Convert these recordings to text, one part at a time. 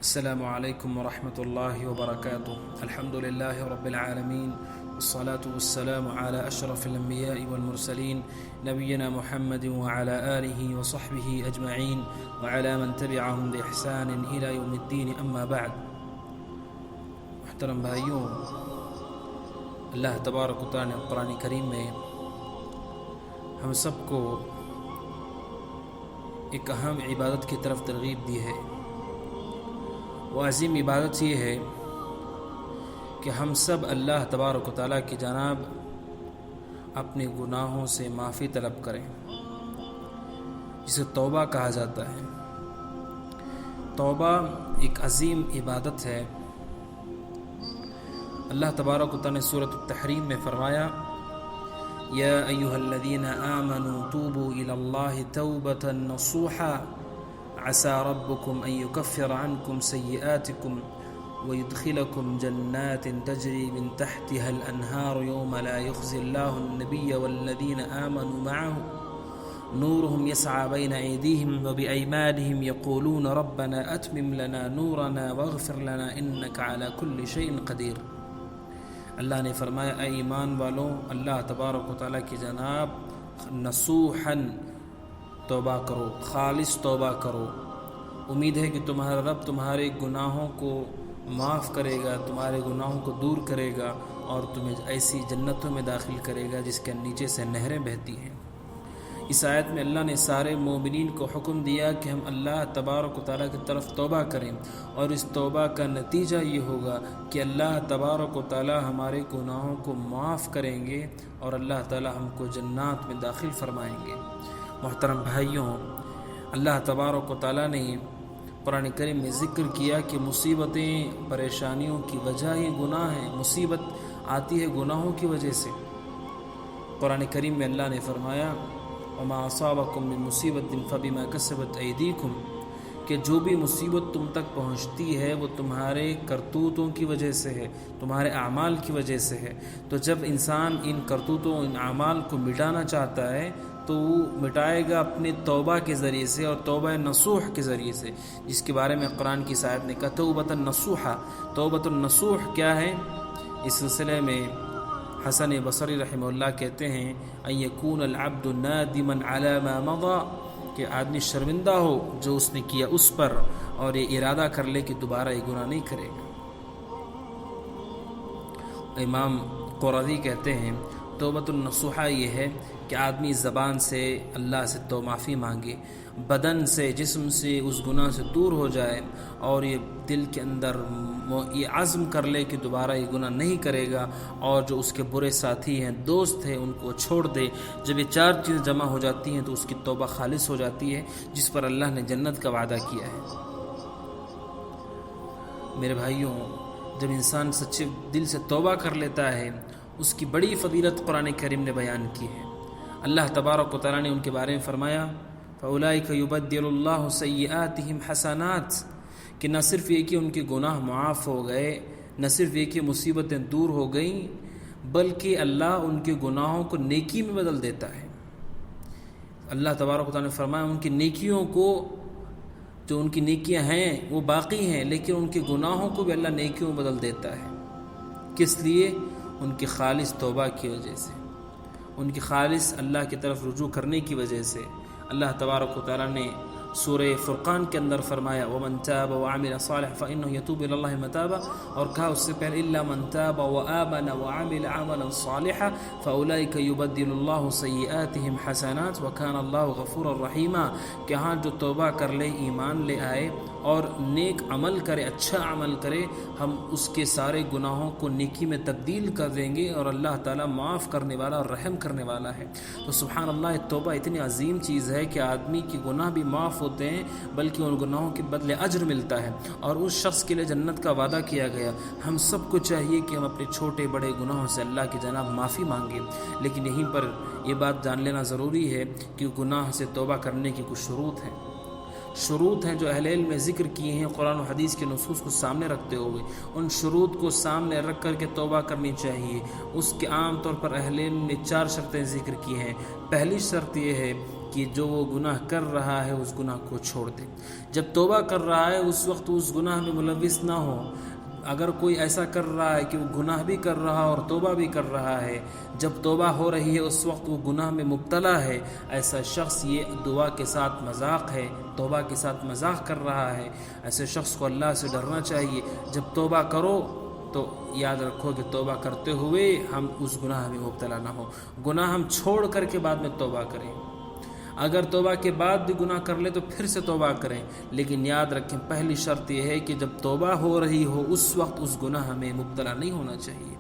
السلام عليكم ورحمة الله وبركاته. الحمد لله رب العالمين، والصلاة والسلام على أشرف الأنبياء والمرسلين نبينا محمد وعلى آله وصحبه أجمعين وعلى من تبعهم بإحسان إلى يوم الدين. أما بعد، محترم بھائیوں، اللہ تبارک و تعالی نے قرآن کریم میں ہم سب کو ایک اہم عبادت کی طرف ترغیب دی ہے. وہ عظیم عبادت یہ ہے کہ ہم سب اللہ تبارک و تعالیٰ کی جانب اپنے گناہوں سے معافی طلب کریں، جسے توبہ کہا جاتا ہے. توبہ ایک عظیم عبادت ہے. اللہ تبارک و تعالیٰ نے سورۃ التحریم میں فرمایا: یا ایھا الذین آمنوا توبوا الی اللہ توبۃ نصوحا عسى ربكم أن يكفر عنكم سيئاتكم ويدخلكم جنات تجري من تحتها الأنهار يوم لا يخزي الله النبي والذين آمنوا معه نورهم يسعى بين أيديهم وبأيمانهم يقولون ربنا أتمم لنا نورنا واغفر لنا إنك على كل شيء قدير. اللہ نے فرمایا: اے ایمان والوں، اللہ تبارک و تعالیٰ کی جناب نصوحاً توبہ کرو، خالص توبہ کرو. امید ہے کہ تمہارا رب تمہارے گناہوں کو معاف کرے گا، تمہارے گناہوں کو دور کرے گا اور تمہیں ایسی جنتوں میں داخل کرے گا جس کے نیچے سے نہریں بہتی ہیں. اس آیت میں اللہ نے سارے مومنین کو حکم دیا کہ ہم اللہ تبارک و تعالیٰ کی طرف توبہ کریں، اور اس توبہ کا نتیجہ یہ ہوگا کہ اللہ تبارک و تعالیٰ ہمارے گناہوں کو معاف کریں گے اور اللہ تعالیٰ ہم کو جنات میں داخل فرمائیں گے. محترم بھائیوں، اللہ تبارک و تعالیٰ نے قرآن کریم میں ذکر کیا کہ مصیبتیں، پریشانیوں کی وجہ یہ گناہ ہے. مصیبت آتی ہے گناہوں کی وجہ سے. قرآن کریم میں اللہ نے فرمایا: وما اصابکم من مصیبت فبما کسبت ایدیکم، کہ جو بھی مصیبت تم تک پہنچتی ہے وہ تمہارے کرتوتوں کی وجہ سے ہے، تمہارے اعمال کی وجہ سے ہے. تو جب انسان ان کرتوتوں، ان اعمال کو مٹانا چاہتا ہے تو وہ مٹائے گا اپنے توبہ کے ذریعے سے، اور توبہ نصوح کے ذریعے سے، جس کے بارے میں قرآن کی آیت نے کہا توبۃ النصوحہ. توبۃ النصوح کیا ہے؟ اس سلسلے میں حسن بصری رحمہ اللہ کہتے ہیں: ان یکون العبد نادما علی ما مضى، کہ آدمی شرمندہ ہو جو اس نے کیا اس پر، اور یہ ارادہ کر لے کہ دوبارہ یہ گناہ نہیں کرے گا. امام قرظی کہتے ہیں توبۃ النصوحہ یہ ہے کہ آدمی زبان سے اللہ سے تو معافی مانگے، بدن سے، جسم سے اس گناہ سے دور ہو جائے، اور یہ دل کے اندر یہ عزم کر لے کہ دوبارہ یہ گناہ نہیں کرے گا، اور جو اس کے برے ساتھی ہیں، دوست ہیں، ان کو چھوڑ دے. جب یہ چار چیزیں جمع ہو جاتی ہیں تو اس کی توبہ خالص ہو جاتی ہے، جس پر اللہ نے جنت کا وعدہ کیا ہے. میرے بھائیوں، جب انسان سچے دل سے توبہ کر لیتا ہے، اس کی بڑی فضیلت قرآن کریم نے بیان کی ہے. اللہ تبارک و تعالیٰ نے ان کے بارے میں فرمایا: فَأُولَئِكَ يُبَدِّلُ اللَّهُ سَيِّئَاتِهِمْ حَسَنَاتٍ، کہ نہ صرف یہ کہ ان کے گناہ معاف ہو گئے، نہ صرف یہ کہ مصیبتیں دور ہو گئیں، بلکہ اللہ ان کے گناہوں کو نیکی میں بدل دیتا ہے. اللہ تبارک و تعالیٰ نے فرمایا ان کی نیکیوں کو، جو ان کی نیکیاں ہیں وہ باقی ہیں، لیکن ان کے گناہوں کو بھی اللہ نیکیوں میں بدل دیتا ہے. کس لیے؟ ان کی خالص توبہ کی وجہ سے، ان کی خالص اللہ کی طرف رجوع کرنے کی وجہ سے. اللہ تبارک و تعالیٰ نے سورہ فرقان کے اندر فرمایا: وَمَن تَابَ وَعَمِلَ صَالِحًا فَإِنَّهُ يَتُوبُ إِلَى اللَّهِ مَتَابًا، اور کہا اس سے پہلے إِلَّا مَن تَابَ وَآمَنَ وَعَمِلَ عَمَلًا صَالِحًا فَأُولَئِكَ يُبَدِّلُ اللَّهُ سَيِّئَاتِهِمْ حَسَنَاتٍ وَكَانَ اللَّهُ غَفُورًا رَحِيمًا، کہ ہاں جو توبہ کر لے، ایمان لے آئے اور نیک عمل کرے، اچھا عمل کرے، ہم اس کے سارے گناہوں کو نیکی میں تبدیل کر دیں گے، اور اللہ تعالیٰ معاف کرنے والا اور رحم کرنے والا ہے. تو سبحان اللہ، توبہ اتنی عظیم چیز ہے کہ آدمی کے گناہ بھی معاف ہوتے ہیں، بلکہ ان گناہوں کے بدلے اجر ملتا ہے، اور اس شخص کے لیے جنت کا وعدہ کیا گیا. ہم سب کو چاہیے کہ ہم اپنے چھوٹے بڑے گناہوں سے اللہ کی جناب معافی مانگیں، لیکن یہیں پر یہ بات جان لینا ضروری ہے کہ گناہ سے توبہ کرنے کی کچھ شروط ہیں جو اہل علم میں ذکر کیے ہیں قرآن و حدیث کے نصوص کو سامنے رکھتے ہوئے. ان شروط کو سامنے رکھ کر کے توبہ کرنی چاہیے. اس کے عام طور پر اہل علم نے 4 شرطیں ذکر کی ہیں. پہلی شرط یہ ہے کہ جو وہ گناہ کر رہا ہے اس گناہ کو چھوڑ دے۔ جب توبہ کر رہا ہے اس وقت اس گناہ میں ملوث نہ ہو۔ اگر کوئی ایسا کر رہا ہے کہ وہ گناہ بھی کر رہا اور توبہ بھی کر رہا ہے، جب توبہ ہو رہی ہے اس وقت وہ گناہ میں مبتلا ہے، ایسا شخص یہ دعا کے ساتھ مذاق ہے، توبہ کے ساتھ مذاق کر رہا ہے۔ ایسے شخص کو اللہ سے ڈرنا چاہیے۔ جب توبہ کرو تو یاد رکھو کہ توبہ کرتے ہوئے ہم اس گناہ میں مبتلا نہ ہو۔ گناہ ہم چھوڑ کر کے بعد میں توبہ کریں۔ اگر توبہ کے بعد بھی گناہ کر لے تو پھر سے توبہ کریں، لیکن یاد رکھیں پہلی شرط یہ ہے کہ جب توبہ ہو رہی ہو اس وقت اس گناہ میں مبتلا نہیں ہونا چاہیے۔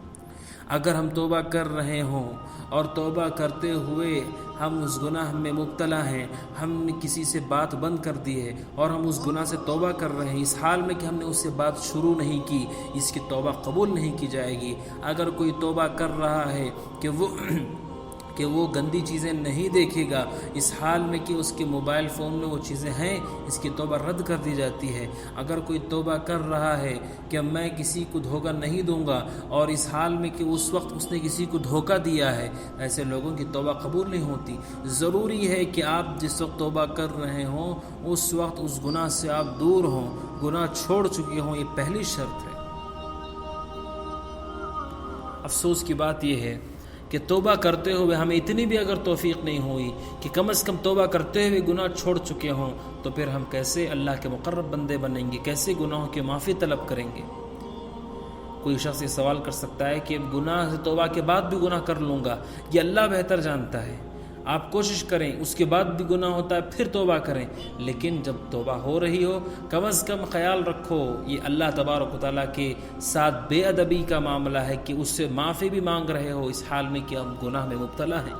اگر ہم توبہ کر رہے ہوں اور توبہ کرتے ہوئے ہم اس گناہ میں مبتلا ہیں، ہم نے کسی سے بات بند کر دی ہے اور ہم اس گناہ سے توبہ کر رہے ہیں، اس حال میں کہ ہم نے اس سے بات شروع نہیں کی، اس کی توبہ قبول نہیں کی جائے گی۔ اگر کوئی توبہ کر رہا ہے کہ وہ گندی چیزیں نہیں دیکھے گا، اس حال میں کہ اس کے موبائل فون میں وہ چیزیں ہیں، اس کی توبہ رد کر دی جاتی ہے۔ اگر کوئی توبہ کر رہا ہے کہ میں کسی کو دھوکہ نہیں دوں گا اور اس حال میں کہ اس وقت اس نے کسی کو دھوکہ دیا ہے، ایسے لوگوں کی توبہ قبول نہیں ہوتی۔ ضروری ہے کہ آپ جس وقت توبہ کر رہے ہوں اس وقت اس گناہ سے آپ دور ہوں، گناہ چھوڑ چکے ہوں، یہ پہلی شرط ہے۔ افسوس کی بات یہ ہے کہ توبہ کرتے ہوئے ہمیں اتنی بھی اگر توفیق نہیں ہوئی کہ کم از کم توبہ کرتے ہوئے گناہ چھوڑ چکے ہوں، تو پھر ہم کیسے اللہ کے مقرب بندے بنیں گے، کیسے گناہوں کی معافی طلب کریں گے؟ کوئی شخص یہ سوال کر سکتا ہے کہ گناہ سے توبہ کے بعد بھی گناہ کر لوں گا، یہ اللہ بہتر جانتا ہے۔ آپ کوشش کریں، اس کے بعد بھی گناہ ہوتا ہے پھر توبہ کریں، لیکن جب توبہ ہو رہی ہو کم از کم خیال رکھو یہ اللہ تبارک و تعالیٰ کے ساتھ بے ادبی کا معاملہ ہے کہ اس سے معافی بھی مانگ رہے ہو اس حال میں کہ ہم گناہ میں مبتلا ہیں۔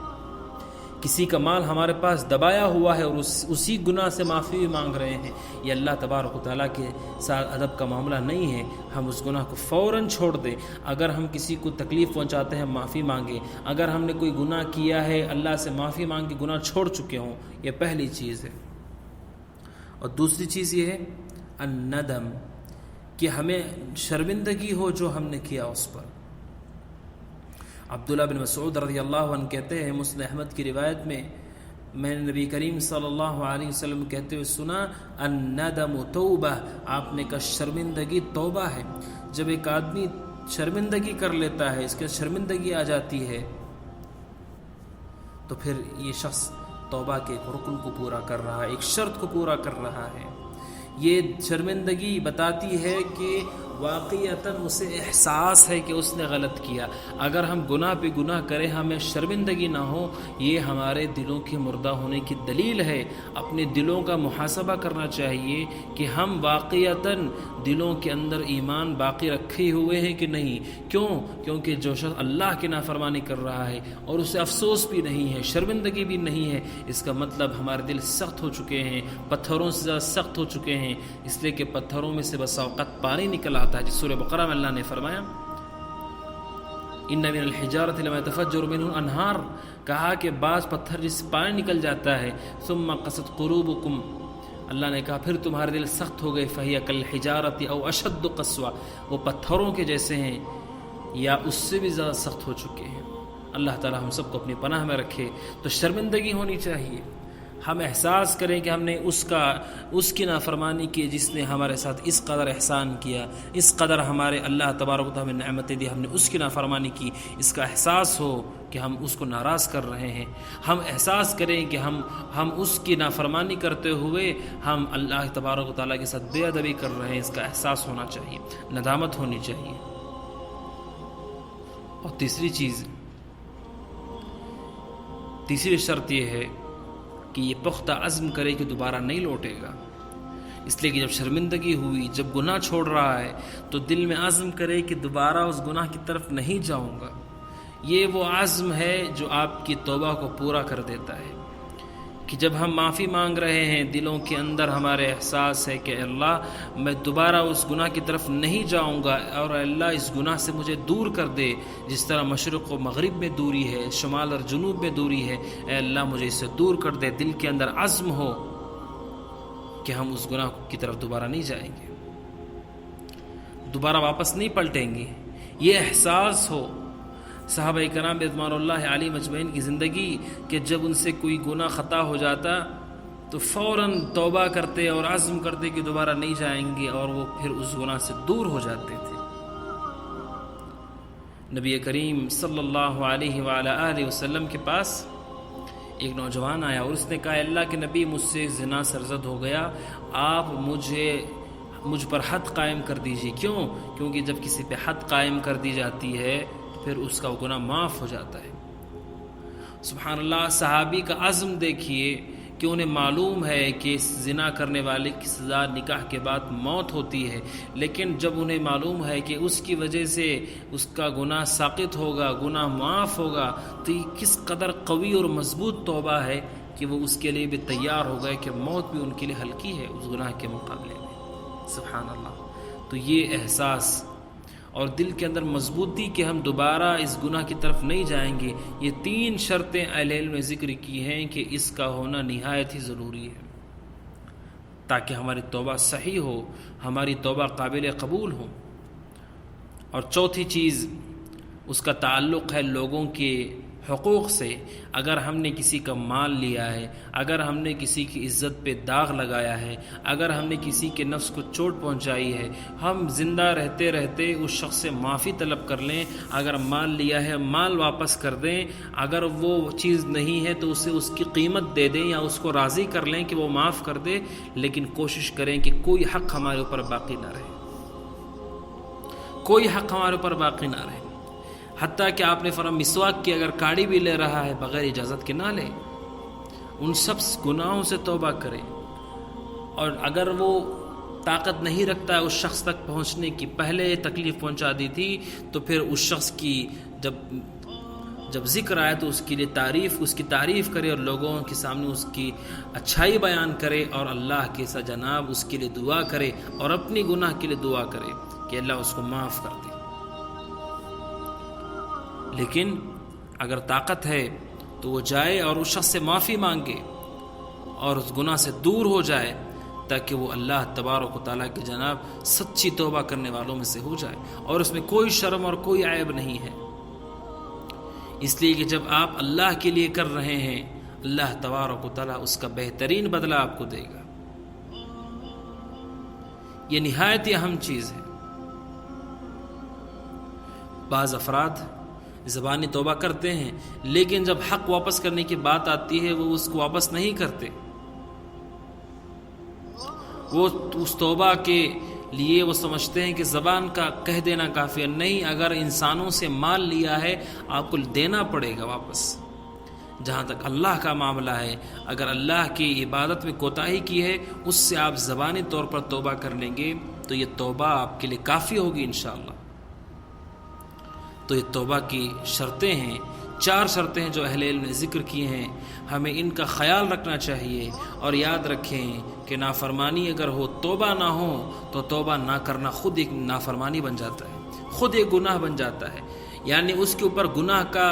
کسی کا مال ہمارے پاس دبایا ہوا ہے اور اسی گناہ سے معافی بھی مانگ رہے ہیں، یہ اللہ تبارک و تعالیٰ کے ساتھ ادب کا معاملہ نہیں ہے۔ ہم اس گناہ کو فوراً چھوڑ دیں۔ اگر ہم کسی کو تکلیف پہنچاتے ہیں معافی مانگیں۔ اگر ہم نے کوئی گناہ کیا ہے اللہ سے معافی مانگ کے گناہ چھوڑ چکے ہوں، یہ پہلی چیز ہے۔ اور دوسری چیز یہ ہے الندم، کہ ہمیں شرمندگی ہو جو ہم نے کیا اس پر۔ عبداللہ بن مسعود رضی اللہ عنہ کہتے ہیں، مسند احمد کی روایت میں نے نبی کریم صلی اللہ علیہ وسلم کہتے ہوئے سنا الندم توبہ، آپ نے کہا شرمندگی توبہ ہے۔ جب ایک آدمی شرمندگی کر لیتا ہے، اس کے شرمندگی آ جاتی ہے، تو پھر یہ شخص توبہ کے ایک رکن کو پورا کر رہا ہے، ایک شرط کو پورا کر رہا ہے۔ یہ شرمندگی بتاتی ہے کہ واقعتاً اسے احساس ہے کہ اس نے غلط کیا۔ اگر ہم گناہ پہ گناہ کریں ہمیں شرمندگی نہ ہو، یہ ہمارے دلوں کے مردہ ہونے کی دلیل ہے۔ اپنے دلوں کا محاسبہ کرنا چاہیے کہ ہم واقعتاً دلوں کے اندر ایمان باقی رکھے ہوئے ہیں کہ نہیں۔ کیونکہ جو شخص اللہ کی نافرمانی کر رہا ہے اور اسے افسوس بھی نہیں ہے، شرمندگی بھی نہیں ہے، اس کا مطلب ہمارے دل سخت ہو چکے ہیں، پتھروں سے زیادہ سخت ہو چکے ہیں، اس لیے کہ پتھروں میں سے بس اوقات پانی نکل آتا ہے۔ جس سورہ بقرہ میں اللہ نے فرمایا ان من الحجارۃ لما يتفجر منه الانہار، کہا کہ بعض پتھر جس سے پانی نکل جاتا ہے، ثم قست قلوبکم، اللہ نے کہا پھر تمہارے دل سخت ہو گئے، فہی کالحجارۃ او اشد قسوہ، وہ پتھروں کے جیسے ہیں یا اس سے بھی زیادہ سخت ہو چکے ہیں۔ اللہ تعالی ہم سب کو اپنی پناہ میں رکھے۔ تو شرمندگی ہونی چاہیے، ہم احساس کریں کہ ہم نے اس کی نافرمانی کی جس نے ہمارے ساتھ اس قدر احسان کیا، اس قدر ہمارے اللہ تبارک و تعالیٰ نے نعمتیں دی، ہم نے اس کی نافرمانی کی، اس کا احساس ہو کہ ہم اس کو ناراض کر رہے ہیں۔ ہم احساس کریں کہ ہم اس کی نافرمانی کرتے ہوئے ہم اللہ تبارک و تعالیٰ کے ساتھ بے ادبی کر رہے ہیں، اس کا احساس ہونا چاہیے، ندامت ہونی چاہیے۔ اور تیسری شرط یہ ہے کہ یہ پختہ عزم کرے کہ دوبارہ نہیں لوٹے گا۔ اس لیے کہ جب شرمندگی ہوئی، جب گناہ چھوڑ رہا ہے تو دل میں عزم کرے کہ دوبارہ اس گناہ کی طرف نہیں جاؤں گا۔ یہ وہ عزم ہے جو آپ کی توبہ کو پورا کر دیتا ہے، کہ جب ہم معافی مانگ رہے ہیں دلوں کے اندر ہمارے احساس ہے کہ اللہ میں دوبارہ اس گناہ کی طرف نہیں جاؤں گا، اور اللہ اس گناہ سے مجھے دور کر دے، جس طرح مشرق و مغرب میں دوری ہے، شمال اور جنوب میں دوری ہے، اے اللہ مجھے اس سے دور کر دے۔ دل کے اندر عزم ہو کہ ہم اس گناہ کی طرف دوبارہ نہیں جائیں گے، دوبارہ واپس نہیں پلٹیں گے، یہ احساس ہو۔ صحابہ کرام رضوان اللہ علیہم اجمعین کی زندگی کہ جب ان سے کوئی گناہ خطا ہو جاتا تو فوراً توبہ کرتے اور عزم کرتے کہ دوبارہ نہیں جائیں گے، اور وہ پھر اس گناہ سے دور ہو جاتے تھے۔ نبی کریم صلی اللہ علیہ وآلہ آلہ وسلم کے پاس ایک نوجوان آیا اور اس نے کہا اللہ کے نبی مجھ سے زنا سرزد ہو گیا، آپ مجھ پر حد قائم کر دیجیے۔ کیوں؟ کیونکہ جب کسی پہ حد قائم کر دی جاتی ہے تو پھر اس کا گناہ معاف ہو جاتا ہے۔ سبحان اللہ، صحابی کا عزم دیکھیے کہ انہیں معلوم ہے کہ زنا کرنے والے کی سزا نکاح کے بعد موت ہوتی ہے، لیکن جب انہیں معلوم ہے کہ اس کی وجہ سے اس کا گناہ ساقط ہوگا، گناہ معاف ہوگا، تو یہ کس قدر قوی اور مضبوط توبہ ہے کہ وہ اس کے لیے بھی تیار ہو گئے کہ موت بھی ان کے لیے ہلکی ہے اس گناہ کے مقابلے میں۔ سبحان اللہ۔ تو یہ احساس اور دل کے اندر مضبوطی کہ ہم دوبارہ اس گناہ کی طرف نہیں جائیں گے، یہ 3 شرطیں اہل علم نے ذکر کی ہیں کہ اس کا ہونا نہایت ہی ضروری ہے تاکہ ہماری توبہ صحیح ہو، ہماری توبہ قابل قبول ہو۔ اور چوتھی چیز اس کا تعلق ہے لوگوں کے حقوق سے۔ اگر ہم نے کسی کا مال لیا ہے، اگر ہم نے کسی کی عزت پہ داغ لگایا ہے، اگر ہم نے کسی کے نفس کو چوٹ پہنچائی ہے، ہم زندہ رہتے رہتے اس شخص سے معافی طلب کر لیں۔ اگر مال لیا ہے مال واپس کر دیں، اگر وہ چیز نہیں ہے تو اسے اس کی قیمت دے دیں یا اس کو راضی کر لیں کہ وہ معاف کر دے، لیکن کوشش کریں کہ کوئی حق ہمارے اوپر باقی نہ رہے، کوئی حق ہمارے اوپر باقی نہ رہے۔ حتیٰ کہ آپ نے فرمایا مسواک کی اگر کاڑی بھی لے رہا ہے بغیر اجازت کے نہ لے، ان سب گناہوں سے توبہ کرے۔ اور اگر وہ طاقت نہیں رکھتا ہے اس شخص تک پہنچنے کی، پہلے تکلیف پہنچا دی تھی، تو پھر اس شخص کی جب ذکر آئے تو اس کے لیے اس کی تعریف کرے اور لوگوں کے سامنے اس کی اچھائی بیان کرے، اور اللہ کے ساتھ جناب اس کے لیے دعا کرے اور اپنی گناہ کے لیے دعا کرے کہ اللہ اس کو معاف کر دے۔ لیکن اگر طاقت ہے تو وہ جائے اور اس شخص سے معافی مانگے اور اس گناہ سے دور ہو جائے، تاکہ وہ اللہ تبارک و تعالیٰ کی جناب سچی توبہ کرنے والوں میں سے ہو جائے، اور اس میں کوئی شرم اور کوئی عیب نہیں ہے۔ اس لیے کہ جب آپ اللہ کے لیے کر رہے ہیں، اللہ تبارک و تعالیٰ اس کا بہترین بدلہ آپ کو دے گا۔ یہ نہایت ہی اہم چیز ہے۔ بعض افراد زبانی توبہ کرتے ہیں، لیکن جب حق واپس کرنے کی بات آتی ہے وہ اس کو واپس نہیں کرتے۔ وہ اس توبہ کے لیے وہ سمجھتے ہیں کہ زبان کا کہہ دینا کافی ہے، نہیں، اگر انسانوں سے مال لیا ہے آپ کو دینا پڑے گا واپس۔ جہاں تک اللہ کا معاملہ ہے، اگر اللہ کی عبادت میں کوتاہی کی ہے، اس سے آپ زبانی طور پر توبہ کر لیں گے تو یہ توبہ آپ کے لیے کافی ہوگی انشاءاللہ۔ تو یہ توبہ کی شرطیں ہیں، 4 شرطیں ہیں جو اہل علم نے ذکر کی ہیں، ہمیں ان کا خیال رکھنا چاہیے۔ اور یاد رکھیں کہ نافرمانی اگر ہو، توبہ نہ ہو تو توبہ نہ کرنا خود ایک نافرمانی بن جاتا ہے، خود ایک گناہ بن جاتا ہے، یعنی اس کے اوپر گناہ کا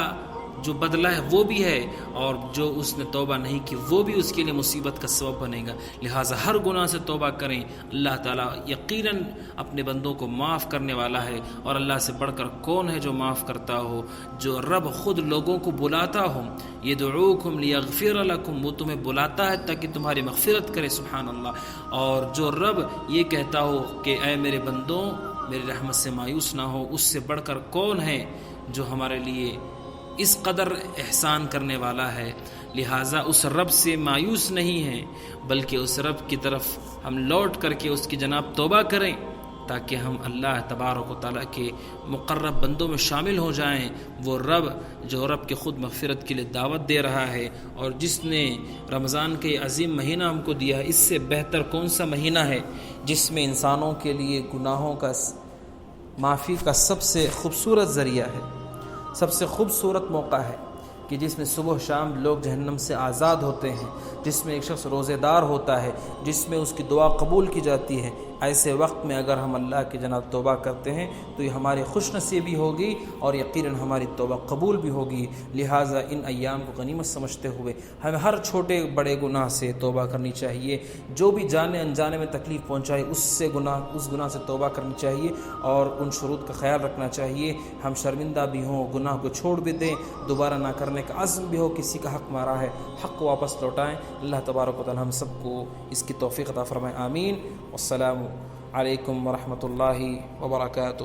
جو بدلہ ہے وہ بھی ہے، اور جو اس نے توبہ نہیں کی وہ بھی اس کے لیے مصیبت کا سبب بنے گا۔ لہٰذا ہر گناہ سے توبہ کریں، اللہ تعالیٰ یقیناً اپنے بندوں کو معاف کرنے والا ہے، اور اللہ سے بڑھ کر کون ہے جو معاف کرتا ہو؟ جو رب خود لوگوں کو بلاتا ہو، یدعوکم لیغفر لکم، وہ تمہیں بلاتا ہے تاکہ تمہاری مغفرت کرے، سبحان اللہ۔ اور جو رب یہ کہتا ہو کہ اے میرے بندوں میری رحمت سے مایوس نہ ہو، اس سے بڑھ کر کون ہے جو ہمارے لیے اس قدر احسان کرنے والا ہے؟ لہٰذا اس رب سے مایوس نہیں ہیں، بلکہ اس رب کی طرف ہم لوٹ کر کے اس کی جناب توبہ کریں، تاکہ ہم اللہ تبارک و تعالیٰ کے مقرب بندوں میں شامل ہو جائیں۔ وہ رب جو رب کے خود مغفرت کے لیے دعوت دے رہا ہے، اور جس نے رمضان کے عظیم مہینہ ہم کو دیا ہے، اس سے بہتر کون سا مہینہ ہے جس میں انسانوں کے لیے گناہوں کا معافی کا سب سے خوبصورت ذریعہ ہے، سب سے خوبصورت موقع ہے، کہ جس میں صبح شام لوگ جہنم سے آزاد ہوتے ہیں، جس میں ایک شخص روزے دار ہوتا ہے، جس میں اس کی دعا قبول کی جاتی ہے، ایسے وقت میں اگر ہم اللہ کی جناب توبہ کرتے ہیں تو یہ ہماری خوش نصیبی ہوگی اور یقیناً ہماری توبہ قبول بھی ہوگی۔ لہٰذا ان ایام کو غنیمت سمجھتے ہوئے ہمیں ہر چھوٹے بڑے گناہ سے توبہ کرنی چاہیے، جو بھی جانے انجانے میں تکلیف پہنچائے اس گناہ سے توبہ کرنی چاہیے اور ان شروط کا خیال رکھنا چاہیے۔ ہم شرمندہ بھی ہوں، گناہ کو چھوڑ بھی دیں، دوبارہ نہ کرنے کا عزم بھی ہو، کسی کا حق مارا ہے حق واپس لوٹائیں۔ اللہ تبارک و تعالی ہم سب کو اس کی توفیق عطا فرمائے، آمین۔ والسلام علیکم ورحمۃ اللہ وبرکاتہ۔